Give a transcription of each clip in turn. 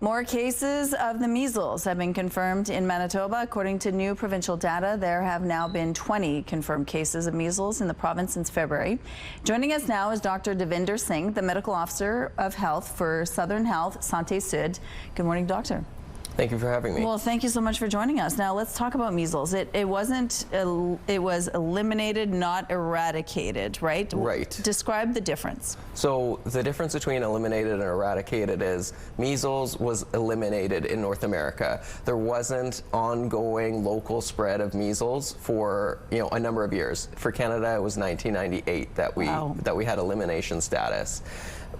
More cases of the measles have been confirmed in Manitoba. According to new provincial data, there have now been 20 confirmed cases of measles in the province since February. Joining us now is Dr. Davinder Singh, the Medical Officer of Health for Southern Health-Santé Sud. Good morning, Doctor. Thank you for having me. Well, thank you so much for joining us. Now, let's talk about measles. It was eliminated, not eradicated, right? Right. Describe the difference. So the difference between eliminated and eradicated is measles was eliminated in North America. There wasn't ongoing local spread of measles for a number of years. For Canada, it was 1998 that we had elimination status.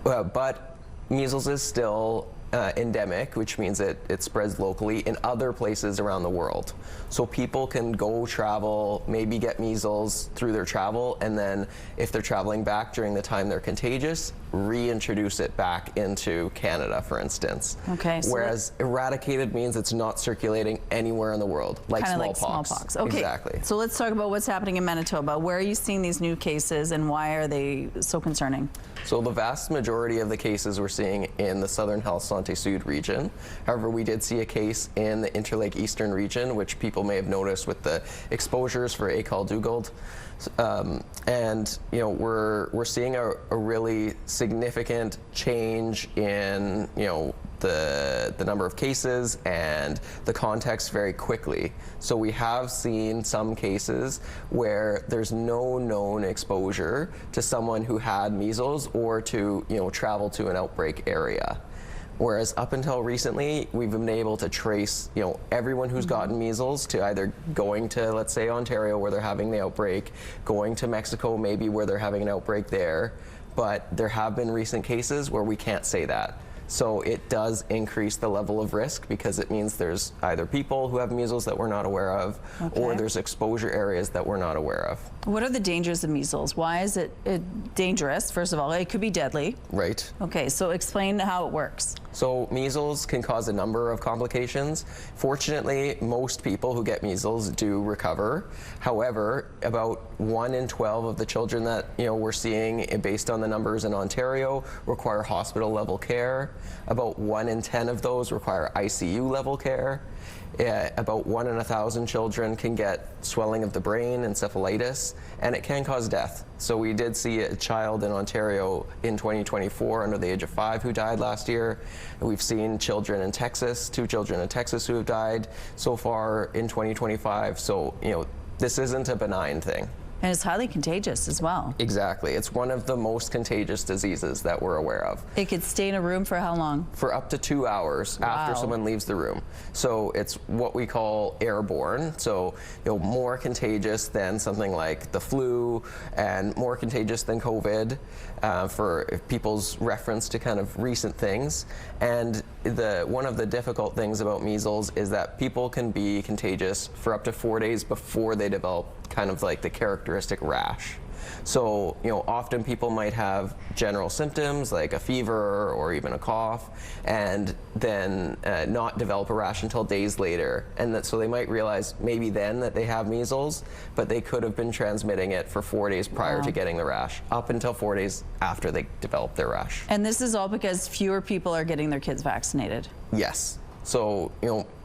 But measles is still endemic, which means it spreads locally in other places around the world. So people can go travel, maybe get measles through their travel, and then if they're traveling back during the time they're contagious, reintroduce it back into Canada, for instance. Okay. So whereas eradicated means it's not circulating anywhere in the world, like smallpox. Like smallpox. Okay. Exactly. So let's talk about what's happening in Manitoba. Where are you seeing these new cases, and why are they so concerning? So the vast majority of the cases we're seeing in the Southern Health-Santé Sud region. However, we did see a case in the Interlake Eastern region, which people may have noticed with the exposures for Acol-Dugald. And we're seeing a really significant change in the number of cases and the context very quickly. So we have seen some cases where there's no known exposure to someone who had measles or to travel to an outbreak area. Whereas up until recently, we've been able to trace, everyone who's gotten measles to either going to, let's say, Ontario where they're having the outbreak, going to Mexico maybe where they're having an outbreak there. But there have been recent cases where we can't say that. So it does increase the level of risk because it means there's either people who have measles that we're not aware of, or there's exposure areas that we're not aware of. What are the dangers of measles? Why is it dangerous? First of all, it could be deadly. Right. Okay, so explain how it works. So measles can cause a number of complications. Fortunately, most people who get measles do recover. However, about 1 in 12 of the children that we're seeing, based on the numbers in Ontario, require hospital level care. About 1 in 10 of those require ICU level care. About 1 in 1,000 children can get swelling of the brain, encephalitis, and it can cause death. So we did see a child in Ontario in 2024 under the age of 5 who died last year. We've seen children in Texas, 2 children in Texas who have died so far in 2025. So, this isn't a benign thing. And it's highly contagious as well. Exactly. It's one of the most contagious diseases that we're aware of. It could stay in a room for how long? For up to 2 hours after someone leaves the room. So it's what we call airborne. So more contagious than something like the flu and more contagious than COVID for people's reference to kind of recent things. And one of the difficult things about measles is that people can be contagious for up to 4 days before they develop kind of like the characteristic rash. So, often people might have general symptoms like a fever or even a cough, and then not develop a rash until days later. And so they might realize maybe then that they have measles, but they could have been transmitting it for 4 days prior to getting the rash, up until 4 days after they develop their rash. And this is all because fewer people are getting their kids vaccinated. Yes. So,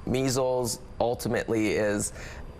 measles ultimately is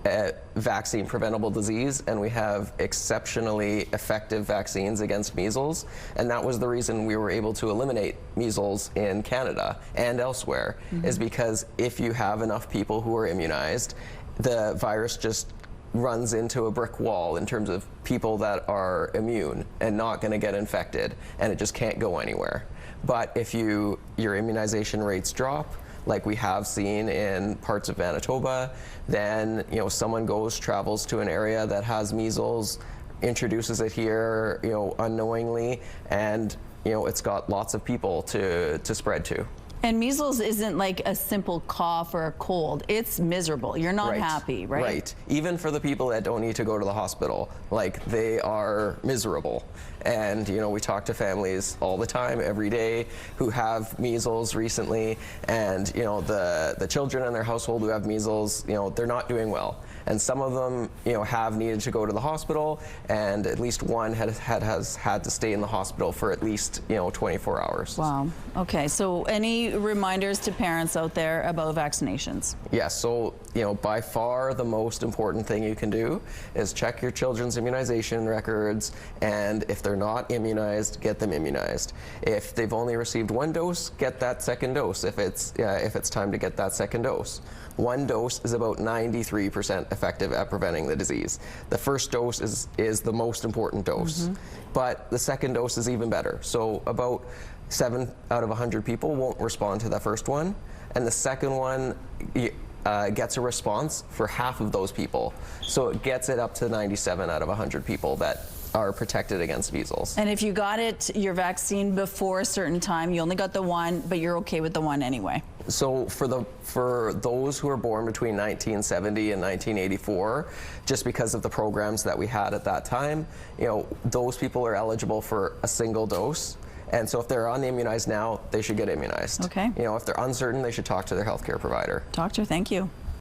a vaccine preventable disease, and we have exceptionally effective vaccines against measles, and that was the reason we were able to eliminate measles in Canada and elsewhere, is because if you have enough people who are immunized, the virus just runs into a brick wall in terms of people that are immune and not going to get infected, and it just can't go anywhere. But if your immunization rates drop, like we have seen in parts of Manitoba, then someone travels to an area that has measles, introduces it here, unknowingly, and it's got lots of people to spread to. And measles isn't like a simple cough or a cold. It's miserable. You're not happy, right? Right. Even for the people that don't need to go to the hospital, like they are miserable. And we talk to families all the time, every day, who have measles recently, and the children in their household who have measles, they're not doing well. And some of them, have needed to go to the hospital, and at least one has had to stay in the hospital for at least 24 hours. Wow. Okay. So any reminders to parents out there about vaccinations? Yes. So by far the most important thing you can do is check your children's immunization records, and if they're not immunized, get them immunized. If they've only received one dose, get that second dose. If it's time to get that second dose. One dose is about 93% effective at preventing the disease. The first dose is the most important dose, but the second dose is even better. So about 7 out of 100 people won't respond to the first one, and the second one gets a response for half of those people. So it gets it up to 97 out of 100 people that are protected against measles. And if you got your vaccine before a certain time, you only got the one, but you're okay with the one anyway. So for those who were born between 1970 and 1984, just because of the programs that we had at that time, those people are eligible for a single dose. And so if they're unimmunized now, they should get immunized. Okay. If they're uncertain, they should talk to their healthcare provider. Doctor, thank you.